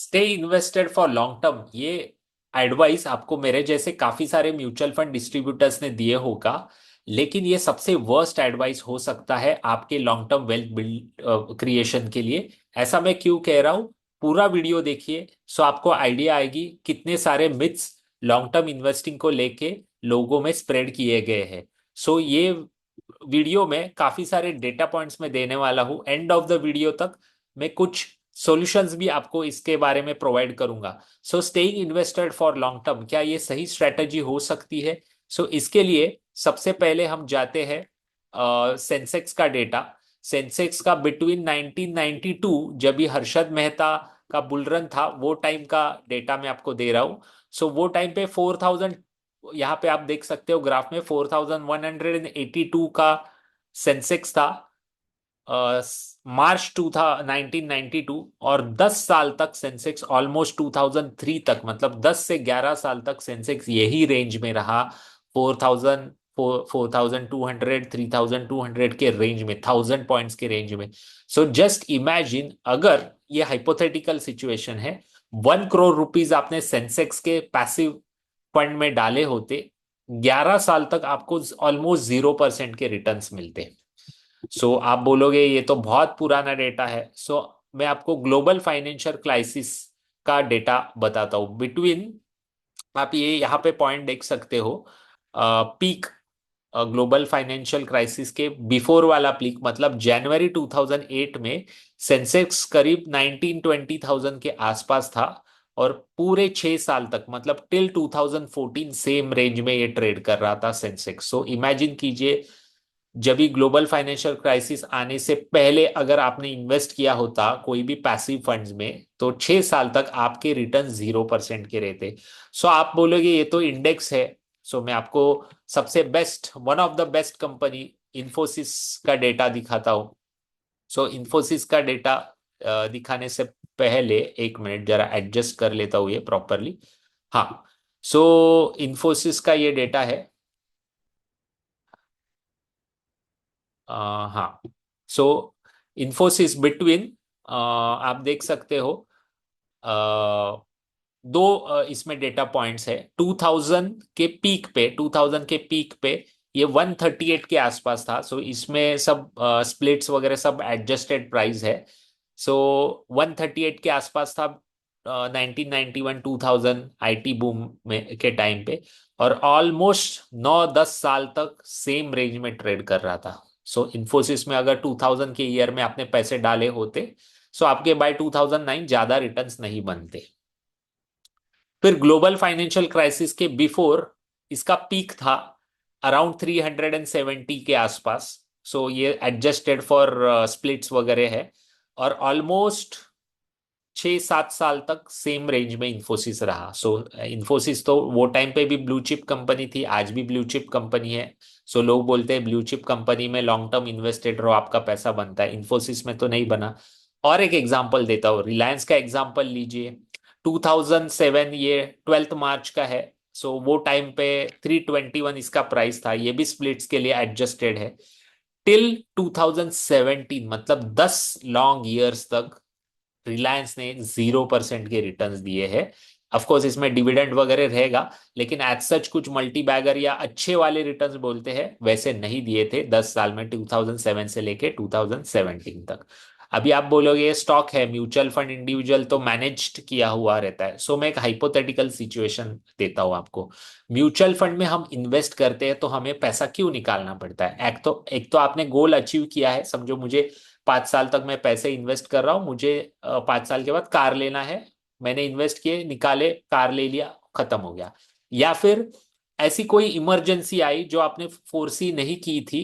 Stay invested for long term, ये advice आपको मेरे जैसे काफी सारे म्यूचुअल फंड डिस्ट्रीब्यूटर्स ने दिए होगा, लेकिन ये सबसे वर्स्ट एडवाइस हो सकता है आपके long term wealth build creation के लिए। ऐसा मैं क्यों कह रहा हूं, पूरा वीडियो देखिए सो आपको आइडिया आएगी कितने सारे मिथ्स लॉन्ग टर्म इन्वेस्टिंग को लेके लोगों में स्प्रेड किए गए हैं। सो ये वीडियो में काफी सारे डेटा पॉइंट्स में देने वाला हूं, एंड ऑफ द वीडियो तक मैं कुछ सॉल्यूशंस भी आपको इसके बारे में प्रोवाइड करूंगा। So staying invested for long term, क्या ये सही स्ट्रेटजी हो सकती है? सो इसके लिए सबसे पहले हम जाते हैं सेंसेक्स का डेटा। सेंसेक्स का बिटवीन 1992, जब भी हर्षद मेहता का बुल रन था, वो टाइम का डेटा मैं आपको दे रहा हूँ। सो वो टाइम पे 4000, यहाँ पे आप देख सकते हो ग्राफ में 4182 का सेंसेक्स था मार्च टू था 1992। और 10 साल तक सेंसेक्स ऑलमोस्ट 2003 तक, मतलब 10 से 11 साल तक सेंसेक्स यही रेंज में रहा। 4000, 4200, 3200 के रेंज में, 1000 पॉइंट्स के रेंज में। सो जस्ट इमेजिन, अगर ये हाइपोथेटिकल सिचुएशन है, 1 करोड़ रुपीज आपने सेंसेक्स के पैसिव फंड में डाले होते, 11 साल तक आपको ऑलमोस्ट 0% के रिटर्न्स मिलते। सो आप बोलोगे ये तो बहुत पुराना डेटा है। सो मैं आपको ग्लोबल फाइनेंशियल क्राइसिस का डेटा बताता हूँ। बिटवीन, आप ये यहाँ पे पॉइंट देख सकते हो, पीक ग्लोबल फाइनेंशियल क्राइसिस के बिफोर वाला पीक, मतलब जनवरी 2008 में सेंसेक्स करीब 19-20 thousand के आसपास था। और पूरे 6 साल तक, मतलब टिल 2014, सेम रेंज में ये ट्रेड कर रहा था सेंसेक्स। सो इमेजिन कीजिए, जब भी ग्लोबल फाइनेंशियल क्राइसिस आने से पहले अगर आपने इन्वेस्ट किया होता कोई भी पैसिव फंड्स में, तो 6 साल तक आपके रिटर्न 0% के रहते। सो आप बोलोगे ये तो इंडेक्स है। सो मैं आपको सबसे best, one of the best company Infosys का डेटा दिखाता हूँ। सो इंफोसिस का डेटा दिखाने से पहले एक मिनट जरा एडजस्ट कर लेता हूँ ये प्रॉपरली। हाँ, सो इंफोसिस का ये डेटा है। हाँ, सो इंफोसिस बिटवीन, आप देख सकते हो, दो इसमें डेटा पॉइंट्स है। 2000 के पीक पे ये 138 के आसपास था। सो इसमें सब स्प्लिट्स वगैरह सब एडजस्टेड प्राइस है। सो 138 के आसपास था 1991-2000 आईटी बूम में के टाइम पे। और ऑलमोस्ट 9-10 साल तक सेम रेंज में ट्रेड कर रहा था। सो इन्फोसिस में अगर 2000 के ईयर में आपने पैसे डाले होते, सो आपके बाय 2009 ज्यादा रिटर्न्स नहीं बनते। फिर ग्लोबल फाइनेंशियल क्राइसिस के बिफोर इसका पीक था अराउंड 370 के आसपास। सो ये एडजस्टेड फॉर स्प्लिट्स वगैरह है। और ऑलमोस्ट 6-7 साल तक सेम रेंज में इंफोसिस रहा। सो इंफोसिस तो वो टाइम पे भी ब्लू चिप कंपनी थी, आज भी ब्लू चिप कंपनी है। सो लोग बोलते हैं ब्लू चिप कंपनी में लॉन्ग टर्म इन्वेस्टेड रहो आपका पैसा बनता है, इंफोसिस में तो नहीं बना। और एक एग्जांपल देता हूँ, रिलायंस का एग्जांपल लीजिए। 2007, ये 12 मार्च का है। सो वो टाइम पे 321 इसका प्राइस था, ये भी स्प्लिट्स के लिए एडजस्टेड है। टिल 2017, मतलब 10 लॉन्ग ईयर्स तक रिलायंस ने 0% के रिटर्न्स दिए हैं। ऑफ कोर्स इसमें डिविडेंड वगैरह रहेगा, लेकिन एज सच कुछ मल्टी बैगर या अच्छे वाले रिटर्न्स बोलते हैं वैसे नहीं दिए थे 10 साल में, 2007 से लेके 2017 तक। अभी आप बोलोगे ये स्टॉक है, म्यूचुअल फंड इंडिविजुअल तो मैनेज्ड किया हुआ रहता है। सो मैं एक हाइपोथेटिकल सिचुएशन देता हूं आपको। म्यूचुअल फंड में हम इन्वेस्ट करते हैं तो हमें पैसा क्यों निकालना पड़ता है? एक तो आपने गोल अचीव किया है, समझो मुझे 5 साल तक मैं पैसे इन्वेस्ट कर रहा हूँ, मुझे 5 साल के बाद कार लेना है। मैंने इन्वेस्ट किए, निकाले, कार ले लिया, खत्म हो गया। या फिर ऐसी कोई इमरजेंसी आई जो आपने फोर्सी नहीं की थी,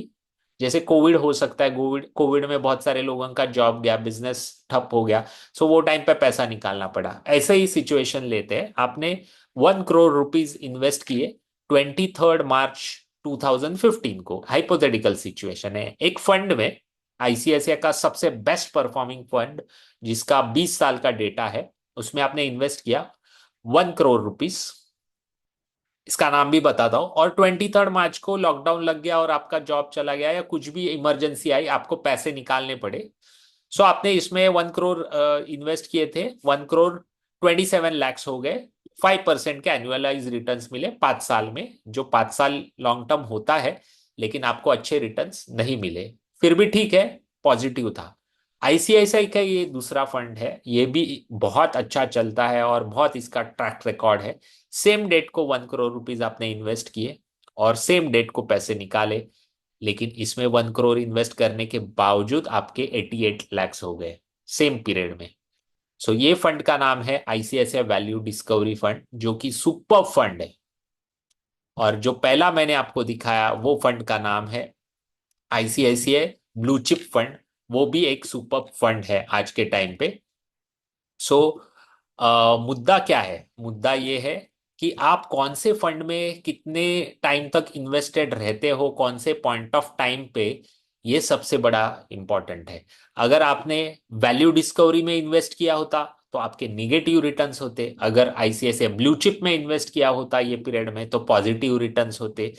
जैसे कोविड हो सकता है। कोविड कोविड में बहुत सारे लोगों का जॉब गया, बिजनेस ठप हो गया। सो वो टाइम पे पैसा निकालना पड़ा। ऐसे ही सिचुएशन लेते हैं, आपने 1 करोड़ रुपीज इन्वेस्ट किए 23 मार्च 2015 को। हाइपोथेटिकल सिचुएशन है, एक फंड में, आईसीआईसीआई का सबसे बेस्ट परफॉर्मिंग फंड जिसका 20 साल का डेटा है, उसमें आपने इन्वेस्ट किया 1 करोड़ रुपीज। इसका नाम भी बताता हूँ। और 23 मार्च को लॉकडाउन लग गया और आपका जॉब चला गया या कुछ भी इमरजेंसी आई, आपको पैसे निकालने पड़े। सो आपने इसमें 1 करोड़ इन्वेस्ट किए थे। 1 करोड़ 27 लाख हो गए। 5% के एनुअलाइज रिटर्न्स मिले 5 साल में, जो 5 साल लॉन्ग टर्म होता है, लेकिन आपको अच्छे रिटर्न्स नहीं मिले। फिर भी ठीक है, पॉजिटिव था। आईसीआईसीआई का ये दूसरा फंड है, ये भी बहुत अच्छा चलता है और बहुत इसका ट्रैक रिकॉर्ड है। सेम डेट को 1 करोड़ रुपीज आपने इन्वेस्ट किए और सेम डेट को पैसे निकाले, लेकिन इसमें 1 करोड़ इन्वेस्ट करने के बावजूद आपके 88 लाख हो गए सेम पीरियड में। सो ये फंड का नाम है आईसीआईसीआई वैल्यू डिस्कवरी फंड, जो कि सुपर फंड है। और जो पहला मैंने आपको दिखाया वो फंड का नाम है आईसीआईसीआई ब्लू चिप फंड, वो भी एक सुपर फंड है आज के टाइम पे। सो मुद्दा क्या है? मुद्दा ये है कि आप कौन से फंड में कितने टाइम तक इन्वेस्टेड रहते हो, कौन से पॉइंट ऑफ टाइम पे, ये सबसे बड़ा इंपॉर्टेंट है। अगर आपने वैल्यू डिस्कवरी में इन्वेस्ट किया होता तो आपके निगेटिव रिटर्न्स होते, अगर आईसीआईसीआई ब्लू चिप में इन्वेस्ट किया होता ये पीरियड में तो पॉजिटिव रिटर्न्स होते।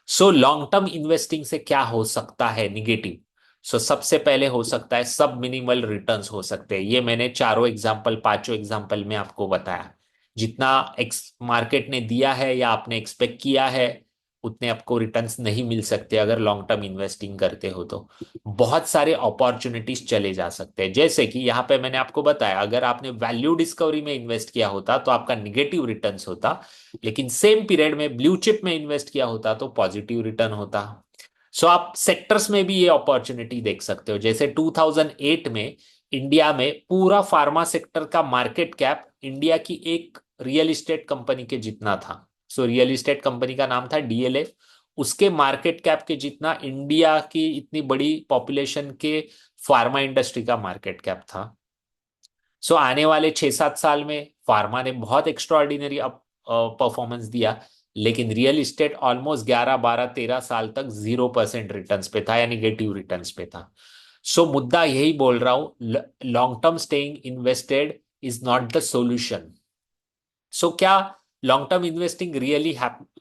सो लॉन्ग टर्म इन्वेस्टिंग से क्या हो सकता है निगेटिव? सबसे पहले हो सकता है सब मिनिमल रिटर्न्स हो सकते हैं। ये मैंने चारों एग्जाम्पल, पांचों एग्जाम्पल में आपको बताया। जितना एक्स मार्केट ने दिया है या आपने एक्सपेक्ट किया है, उतने आपको रिटर्न्स नहीं मिल सकते अगर लॉन्ग टर्म इन्वेस्टिंग करते हो तो। बहुत सारे अपॉर्चुनिटीज चले जा सकते हैं, जैसे कि यहाँ पे मैंने आपको बताया, अगर आपने वैल्यू डिस्कवरी में इन्वेस्ट किया होता तो आपका निगेटिव रिटर्न्स होता, लेकिन सेम पीरियड में ब्लू चिप में इन्वेस्ट किया होता तो पॉजिटिव रिटर्न होता। आप सेक्टर्स में भी ये अपॉर्चुनिटी देख सकते हो। जैसे 2008 में इंडिया में पूरा फार्मा सेक्टर का मार्केट कैप इंडिया की एक रियल इस्टेट कंपनी के जितना था। रियल इस्टेट कंपनी का नाम था डीएलएफ। उसके मार्केट कैप के जितना इंडिया की इतनी बड़ी पॉपुलेशन के फार्मा इंडस्ट्री का मार्केट कैप था। आने वाले 6-7 साल में फार्मा ने बहुत एक्स्ट्रॉर्डिनरी परफॉर्मेंस दिया, लेकिन रियल इस्टेट ऑलमोस्ट 11-12-13 साल तक 0% रिटर्न्स पे था या निगेटिव रिटर्न्स पे था। मुद्दा यही बोल रहा हूं, long term staying invested is not the solution. क्या लॉन्ग टर्म इन्वेस्टिंग रियली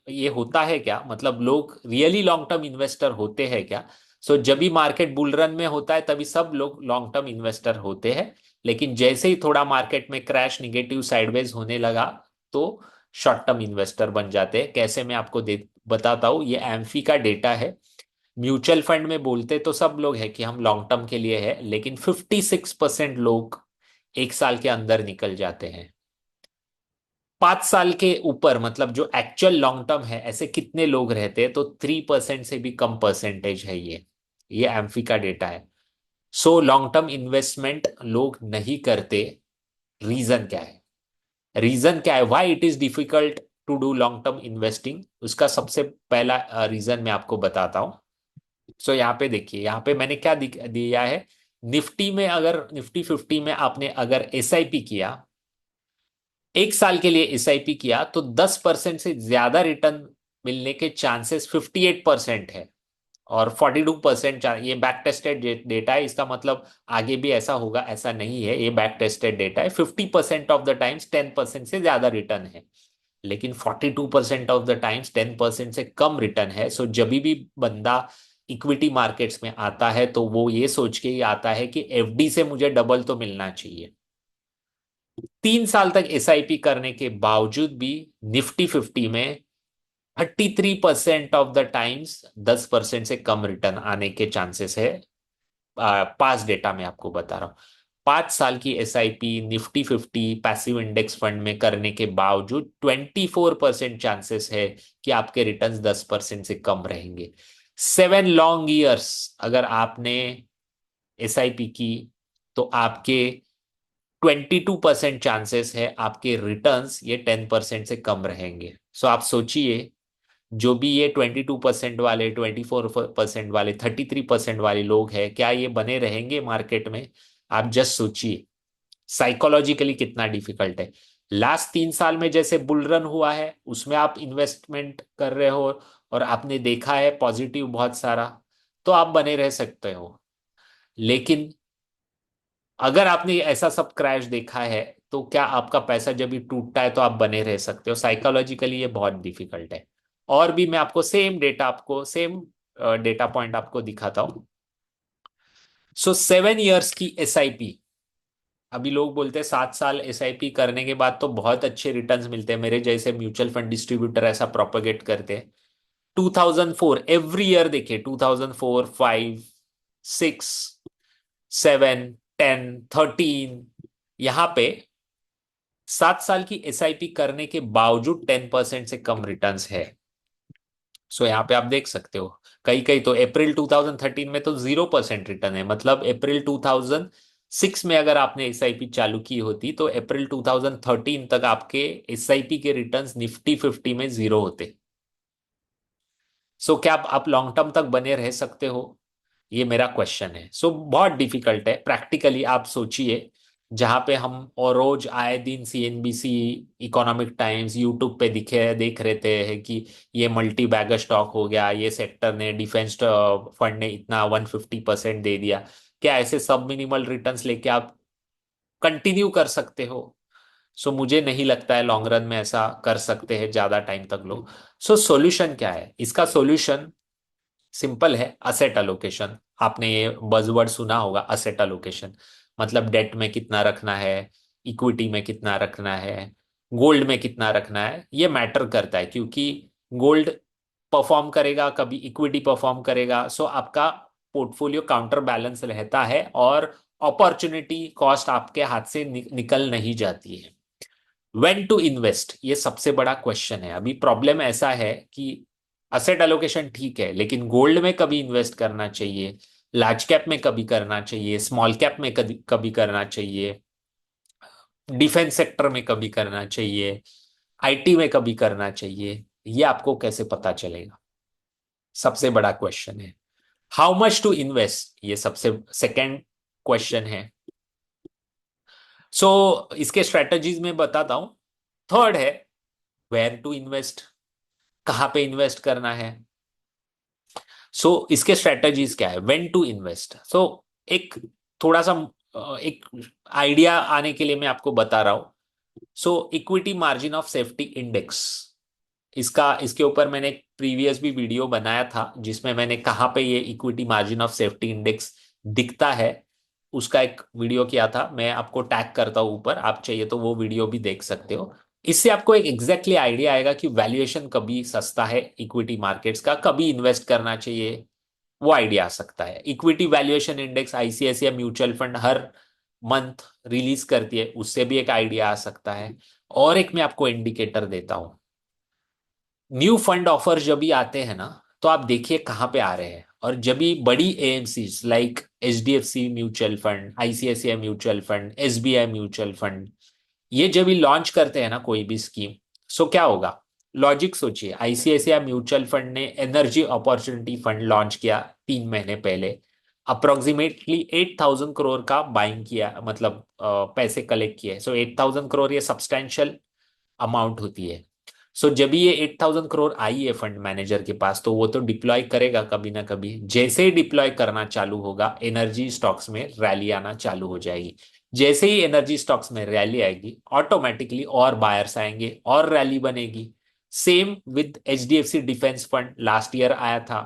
ये होता है क्या? मतलब लोग रियली लॉन्ग टर्म इन्वेस्टर होते हैं क्या? जब भी मार्केट बुल रन में होता है तभी सब लोग लॉन्ग टर्म इन्वेस्टर होते हैं, लेकिन जैसे ही थोड़ा मार्केट में क्रैश, निगेटिव, साइडवेज होने लगा तो शॉर्ट टर्म इन्वेस्टर बन जाते हैं। कैसे, मैं आपको बताता हूँ। ये एम्फी का डेटा है। म्यूचुअल फंड में बोलते तो सब लोग है कि हम लॉन्ग टर्म के लिए है, लेकिन 56% लोग 1 साल के अंदर निकल जाते हैं। 5 साल के ऊपर, मतलब जो एक्चुअल लॉन्ग टर्म है, ऐसे कितने लोग रहते हैं? तो 3% से भी कम परसेंटेज है ये एम्फी का डेटा है। लॉन्ग टर्म इन्वेस्टमेंट लोग नहीं करते। रीजन क्या है? रीजन क्या है why it is difficult to do long term investing? उसका सबसे पहला रीजन मैं आपको बताता हूँ। यहाँ पे देखिए, यहाँ पे मैंने क्या दिया है। निफ्टी में, अगर निफ्टी 50 में आपने अगर एसआईपी किया, 1 साल के लिए एसआईपी किया, तो 10% से ज्यादा रिटर्न मिलने के चांसेस 58% है। और 42%, ये बैक टेस्टेड डेटा है, इसका मतलब आगे भी ऐसा होगा ऐसा नहीं है, ये बैक टेस्टेड डेटा है। 50% ऑफ द टाइम्स 10% से ज्यादा रिटर्न है, लेकिन 42% ऑफ द टाइम्स 10% से कम रिटर्न है। जब भी बंदा इक्विटी मार्केट्स में आता है तो वो ये सोच के ही आता है कि एफडी से मुझे डबल तो मिलना चाहिए। 3 साल तक एसआईपी करने के बावजूद भी निफ्टी 50 में 33% ऑफ द टाइम्स 10% से कम रिटर्न आने के चांसेस है। पास डेटा में आपको बता रहा हूँ। 5 साल की SIP Nifty 50 passive index fund में करने के बावजूद 24% चांसेस है कि आपके रिटर्न्स 10% से कम रहेंगे। 7 लॉन्ग ईयर्स अगर आपने एसआईपी की तो आपके 22% चांसेस है आपके रिटर्न्स ये 10% से कम रहेंगे। आप सोचिए, जो भी ये 22% वाले, 24% वाले, 33% वाले लोग हैं, क्या ये बने रहेंगे मार्केट में? आप जस्ट सोचिए साइकोलॉजिकली कितना डिफिकल्ट है। लास्ट 3 साल में जैसे बुल रन हुआ है उसमें आप इन्वेस्टमेंट कर रहे हो और आपने देखा है पॉजिटिव बहुत सारा, तो आप बने रह सकते हो। लेकिन अगर आपने ऐसा सब क्रैश देखा है तो क्या आपका पैसा जब भी टूटता है तो आप बने रह सकते हो? साइकोलॉजिकली ये बहुत डिफिकल्ट है। और भी मैं आपको सेम डेटा पॉइंट आपको दिखाता हूँ। 7 ईयर्स की एसआईपी अभी लोग बोलते हैं 7 साल एसआईपी करने के बाद तो बहुत अच्छे रिटर्न्स मिलते हैं, मेरे जैसे म्यूचुअल फंड डिस्ट्रीब्यूटर ऐसा प्रोपेगेट करते हैं। 2004 एवरी ईयर देखिए, 2004, 5, 6, 7, 10, 13, यहाँ पे 7 साल की एसआईपी करने के बावजूद 10% से कम रिटर्न्स है। सो यहाँ पे आप देख सकते हो, कई कई तो अप्रैल 2013 में तो 0% रिटर्न है। मतलब अप्रैल 2006 में अगर आपने एसआईपी चालू की होती तो अप्रैल 2013 तक आपके एसआईपी के रिटर्न्स निफ्टी 50 में जीरो होते। सो क्या आप लॉन्ग टर्म तक बने रह सकते हो, ये मेरा क्वेश्चन है। सो बहुत डिफिकल्ट है प्रैक्टिकली। आप सोचिए, जहां पे हम और रोज आए दिन सीएनबीसी, इकोनॉमिक टाइम्स, यूट्यूब पे दिखे देख रहते हैं कि ये मल्टी बैगर स्टॉक हो गया, ये सेक्टर ने, डिफेंस फंड ने इतना 150% दे दिया। क्या ऐसे सब मिनिमल रिटर्न्स लेके आप कंटिन्यू कर सकते हो? सो मुझे नहीं लगता है लॉन्ग रन में ऐसा कर सकते हैं ज्यादा टाइम तक लोग। सो सॉल्यूशन क्या है इसका? सॉल्यूशन सिंपल है, असेट अलोकेशन। आपने ये बजवर्ड सुना होगा, असेट अलोकेशन। मतलब डेट में कितना रखना है, इक्विटी में कितना रखना है, गोल्ड में कितना रखना है, ये मैटर करता है। क्योंकि गोल्ड परफॉर्म करेगा, कभी इक्विटी परफॉर्म करेगा, सो आपका पोर्टफोलियो काउंटर बैलेंस रहता है और अपॉर्चुनिटी कॉस्ट आपके हाथ से निकल नहीं जाती है। व्हेन टू इन्वेस्ट, ये सबसे बड़ा क्वेश्चन है। अभी प्रॉब्लम ऐसा है कि असेट एलोकेशन ठीक है, लेकिन गोल्ड में कभी इन्वेस्ट करना चाहिए, लार्ज कैप में कभी करना चाहिए, स्मॉल कैप में कभी कभी करना चाहिए, डिफेंस सेक्टर में कभी करना चाहिए, आईटी में कभी करना चाहिए, ये आपको कैसे पता चलेगा? सबसे बड़ा क्वेश्चन है। हाउ मच टू इन्वेस्ट, ये सबसे सेकंड क्वेश्चन है। सो इसके स्ट्रेटजीज में बताता हूं। थर्ड है वेयर टू इन्वेस्ट, कहाँ पे इन्वेस्ट करना है। इसके स्ट्रेटजीज क्या है? When to invest. एक थोड़ा सा एक आइडिया आने के लिए मैं आपको बता रहा हूं। Equity margin of safety index, इसका इसके ऊपर मैंने एक प्रीवियस भी वीडियो बनाया था जिसमें मैंने कहाँ पे ये equity margin of safety index दिखता है, उसका एक वीडियो किया था। मैं आपको टैग करता हूँ ऊपर, आप चाहिए तो वो वीडियो भी देख सकते हो। इससे आपको एक एग्जैक्टली आइडिया आएगा कि वैल्यूएशन कभी सस्ता है इक्विटी मार्केट्स का, कभी इन्वेस्ट करना चाहिए, वो आइडिया आ सकता है। Equity valuation index ICICI mutual fund हर मंथ रिलीज करती है, उससे भी एक आइडिया आ सकता है। और एक मैं आपको इंडिकेटर देता हूं। न्यू फंड ऑफर जब भी आते हैं ना, तो आप देखिए कहाँ पे आ रहे हैं। और जब भी बड़ी AMC like HDFC mutual fund, ICICI mutual fund, SBI mutual fund, ये जब भी लॉन्च करते हैं ना कोई भी स्कीम, क्या होगा? लॉजिक सोचिए, आईसीआईसीआई म्यूचुअल फंड ने एनर्जी अपॉर्चुनिटी फंड लॉन्च किया 3 महीने पहले। अप्रोक्सीमेटली 8,000 करोड़ का बाइंग किया, मतलब पैसे कलेक्ट किए। 8,000 करोड़ ये सब्सटैंशियल अमाउंट होती है। जब भी ये 8,000 करोड़ आई है फंड मैनेजर के पास, तो वो तो डिप्लॉय करेगा कभी ना कभी। जैसे ही डिप्लॉय करना चालू होगा, एनर्जी स्टॉक्स में रैली आना चालू हो जाएगी। जैसे ही एनर्जी स्टॉक्स में रैली आएगी, ऑटोमेटिकली और बायर्स आएंगे और रैली बनेगी। Same with HDFC defence fund, last year आया था।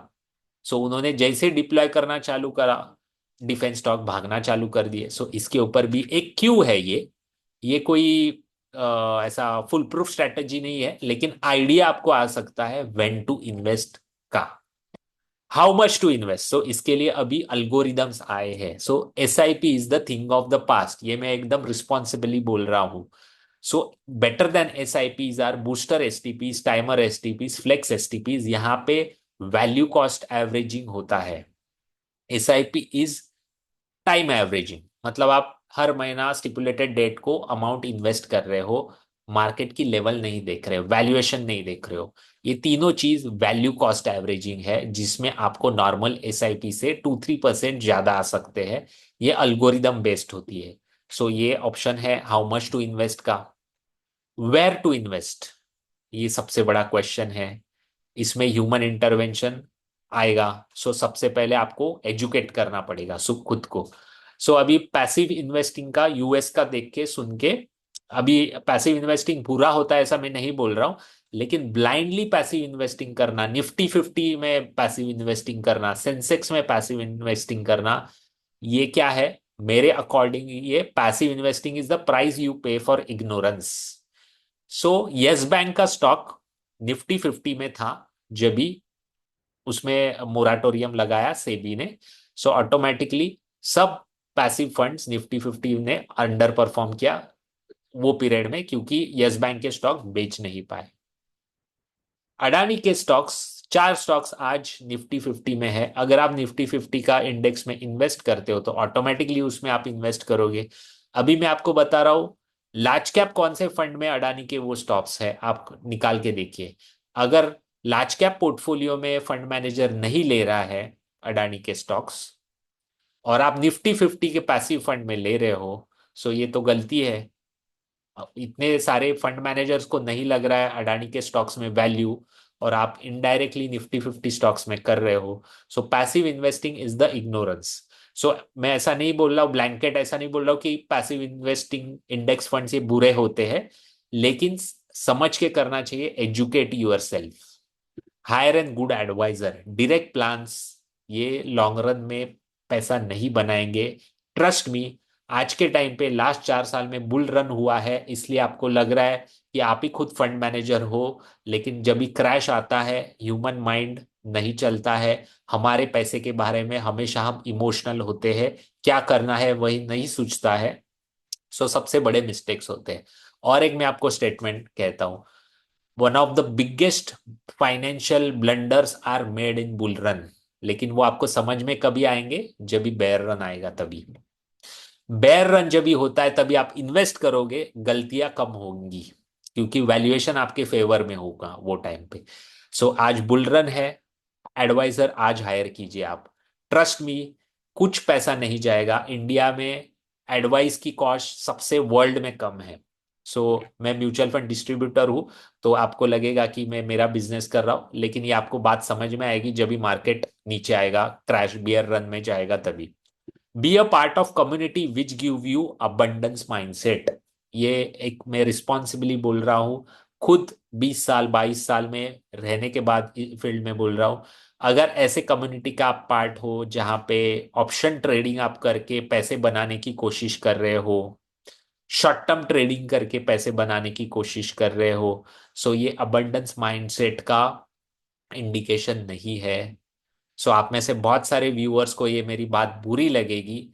उन्होंने जैसे डिप्लॉय करना चालू करा, डिफेंस स्टॉक भागना चालू कर दिए। इसके ऊपर भी एक क्यू है ये कोई ऐसा फुल प्रूफ स्ट्रेटेजी नहीं है, लेकिन आइडिया आपको आ सकता है व्हेन टू इन्वेस्ट का। हाउ मच टू इन्वेस्ट, इसके लिए अभी अल्गोरिदम्स आए हैं। SIP is the thing of the past, ये मैं एकदम रिस्पॉन्सिबली बोल रहा हूं। Better than SIPs are booster STPs, timer STPs, flex STPs. यहाँ पे वैल्यू कॉस्ट एवरेजिंग होता है। एसआईपी इज टाइम एवरेजिंग, मतलब आप हर महीना स्टिपुलेटेड डेट को अमाउंट इन्वेस्ट कर रहे हो, मार्केट की लेवल नहीं देख रहे हो, वैल्यूएशन नहीं देख रहे हो। ये तीनों चीज वैल्यू कॉस्ट एवरेजिंग है, जिसमें आपको नॉर्मल एसआईपी से 2-3% ज्यादा आ सकते हैं। ये अल्गोरिदम बेस्ड होती है। ये ऑप्शन है हाउ मच टू इन्वेस्ट का। वेयर टू इन्वेस्ट, ये सबसे बड़ा क्वेश्चन है। इसमें ह्यूमन इंटरवेंशन आएगा। सबसे पहले आपको एजुकेट करना पड़ेगा खुद को। अभी पैसिव इन्वेस्टिंग का यूएस का देख के सुन के, अभी पैसिव इन्वेस्टिंग बुरा होता है ऐसा मैं नहीं बोल रहा हूं, लेकिन ब्लाइंडली पैसिव इन्वेस्टिंग करना, निफ्टी 50 में पैसिव इन्वेस्टिंग करना, सेंसेक्स में पैसिव इन्वेस्टिंग करना, ये क्या है? मेरे अकॉर्डिंग ये passive investing is the price you pay for ignorance. So Yes Bank का स्टॉक निफ्टी 50 में था जब भी उसमें मोराटोरियम लगाया सेबी ने। सो ऑटोमेटिकली सब पैसिव फंड्स निफ्टी 50 ने अंडर परफॉर्म किया वो पीरियड में, क्योंकि यस बैंक के स्टॉक बेच नहीं पाए। अडानी के स्टॉक्स, चार स्टॉक्स आज निफ्टी 50 में है। अगर आप निफ्टी 50 का इंडेक्स में इन्वेस्ट करते हो तो ऑटोमेटिकली उसमें आप इन्वेस्ट करोगे। अभी मैं आपको बता रहा हूँ लार्ज कैप कौन से फंड में अडानी के वो स्टॉक्स है, आप निकाल के देखिए। अगर लार्ज कैप पोर्टफोलियो में फंड मैनेजर नहीं ले रहा है अडानी के स्टॉक्स, और आप निफ्टी 50 के पैसिव फंड में ले रहे हो, सो ये तो गलती है। इतने सारे फंड मैनेजर्स को नहीं लग रहा है अडानी के स्टॉक्स में वैल्यू, और आप इनडायरेक्टली निफ्टी 50 स्टॉक्स में कर रहे हो। So passive investing is the ignorance. So मैं ऐसा नहीं बोल रहा हूँ, ब्लैंकेट ऐसा नहीं बोल रहा हूँ कि पैसिव इन्वेस्टिंग इंडेक्स फंड ये बुरे होते हैं, लेकिन समझ के करना चाहिए। Educate yourself, hire and good advisor. Direct plans ये लॉन्ग रन में पैसा नहीं बनाएंगे। ट्रस्ट मी, आज के टाइम पे लास्ट 4 साल में बुल रन हुआ है इसलिए आपको लग रहा है कि आप ही खुद फंड मैनेजर हो, लेकिन जब भी क्रैश आता है ह्यूमन माइंड नहीं चलता है। हमारे पैसे के बारे में हमेशा हम इमोशनल होते हैं, क्या करना है वही नहीं सोचता है। सो सबसे बड़े मिस्टेक्स होते हैं। और एक मैं आपको स्टेटमेंट कहता हूँ, one of the biggest financial blunders are made in bull run. लेकिन वो आपको समझ में कभी आएंगे जब भी बेयर रन आएगा तभी। बेयर रन जब भी होता है तभी आप इन्वेस्ट करोगे, गलतियां कम होंगी, क्योंकि वैल्यूएशन आपके फेवर में होगा वो टाइम पे। सो आज बुल रन है, एडवाइजर आज हायर कीजिए आप। ट्रस्ट मी, कुछ पैसा नहीं जाएगा इंडिया में। एडवाइस की कॉस्ट सबसे वर्ल्ड में कम है। सो मैं म्यूचुअल फंड डिस्ट्रीब्यूटर हूँ, तो आपको लगेगा कि मैं मेरा बिजनेस कर रहा हूँ, लेकिन ये आपको बात समझ में आएगी जब भी मार्केट नीचे आएगा, क्रैश बियर रन में जाएगा तभी। Be a part of community which give you abundance mindset. ये एक मैं रिस्पॉन्सिबली बोल रहा हूँ, खुद 20 साल 22 साल में रहने के बाद फील्ड में बोल रहा हूँ। अगर ऐसे कम्युनिटी का आप पार्ट हो जहाँ पे ऑप्शन ट्रेडिंग आप करके पैसे बनाने की कोशिश कर रहे हो, शॉर्ट टर्म ट्रेडिंग करके पैसे बनाने की कोशिश कर रहे हो, सो ये अबंडेंस माइंडसेट का इंडिकेशन नहीं है। सो आप में से बहुत सारे व्यूअर्स को ये मेरी बात बुरी लगेगी।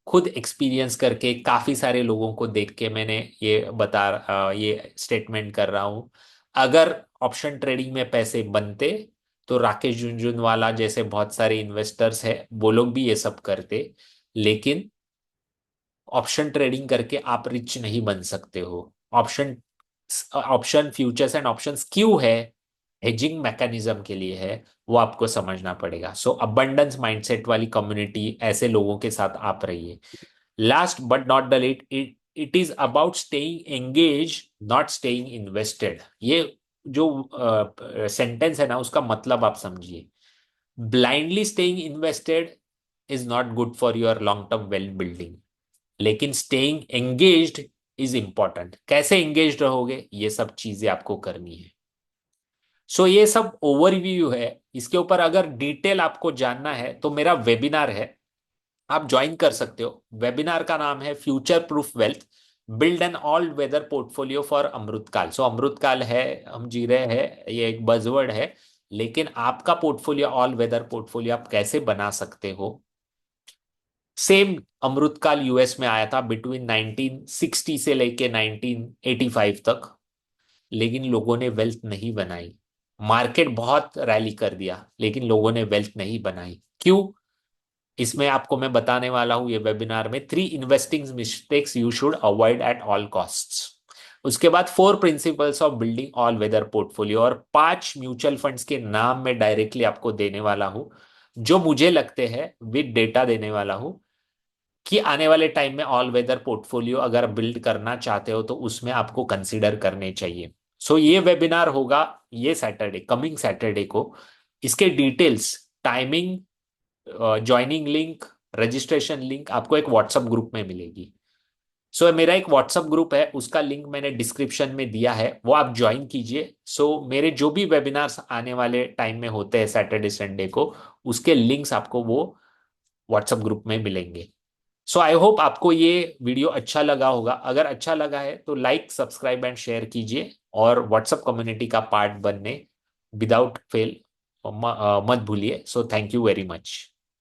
खुद एक्सपीरियंस करके काफी सारे लोगों को देख के मैंने ये स्टेटमेंट कर रहा हूँ। अगर ऑप्शन ट्रेडिंग में पैसे बनते तो राकेश झुनझुनवाला जैसे बहुत सारे इन्वेस्टर्स हैं वो लोग भी ये सब करते। लेकिन ऑप्शन ट्रेडिंग करके आप रिच नहीं बन सकते हो। Option option futures and options क्यों है? हेजिंग मैकेनिज्म के लिए है, वो आपको समझना पड़ेगा। सो अबंडेंस माइंडसेट वाली कम्युनिटी, ऐसे लोगों के साथ आप रहिए। Last but not the least, it is about staying engage, not staying invested. ये जो सेंटेंस है ना, उसका मतलब आप समझिए। Blindly staying invested is not good for your long term wealth building, लेकिन स्टेइंग एंगेज्ड इज इंपॉर्टेंट। कैसे एंगेज रहोगे, ये सब चीजें आपको करनी है। सो ये सब ओवरव्यू है। इसके ऊपर अगर डिटेल आपको जानना है तो मेरा वेबिनार है, आप ज्वाइन कर सकते हो। वेबिनार का नाम है future proof wealth, build an all weather portfolio for Amritkaal. सो अमृतकाल है, हम जी रहे हैं, ये एक बजवर्ड है, लेकिन आपका पोर्टफोलियो ऑल वेदर पोर्टफोलियो आप कैसे बना सकते हो। सेम अमृतकाल यूएस में आया था बिटवीन 1960 से लेके 1985 तक, लेकिन लोगों ने वेल्थ नहीं बनाई। मार्केट बहुत रैली कर दिया लेकिन लोगों ने वेल्थ नहीं बनाई। क्यों? इसमें आपको मैं बताने वाला हूं ये वेबिनार में 3 investing mistakes you should avoid at all costs. उसके बाद 4 principles of building all weather portfolio, और 5 म्यूचुअल फंड्स के नाम मैं डायरेक्टली आपको देने वाला हूं जो मुझे लगते हैं, विद डेटा देने वाला हूं, कि आने वाले टाइम में ऑल वेदर पोर्टफोलियो अगर बिल्ड करना चाहते हो तो उसमें आपको कंसीडर करने चाहिए। सो ये वेबिनार होगा ये सैटरडे, कमिंग सैटरडे को। इसके details, timing, joining link, registration link आपको एक व्हाट्सएप ग्रुप में मिलेगी। सो मेरा एक व्हाट्सएप ग्रुप है, उसका लिंक मैंने डिस्क्रिप्शन में दिया है, वो आप ज्वाइन कीजिए। सो मेरे जो भी वेबिनार्स आने वाले टाइम में होते हैं सैटरडे संडे को, उसके लिंक्स आपको वो व्हाट्सएप ग्रुप में मिलेंगे। सो आई होप आपको ये वीडियो अच्छा लगा होगा। अगर अच्छा लगा है तो लाइक, सब्सक्राइब एंड शेयर कीजिए, और व्हाट्सएप कम्युनिटी का पार्ट बनने विदाउट फेल मत भूलिए। So thank you very much.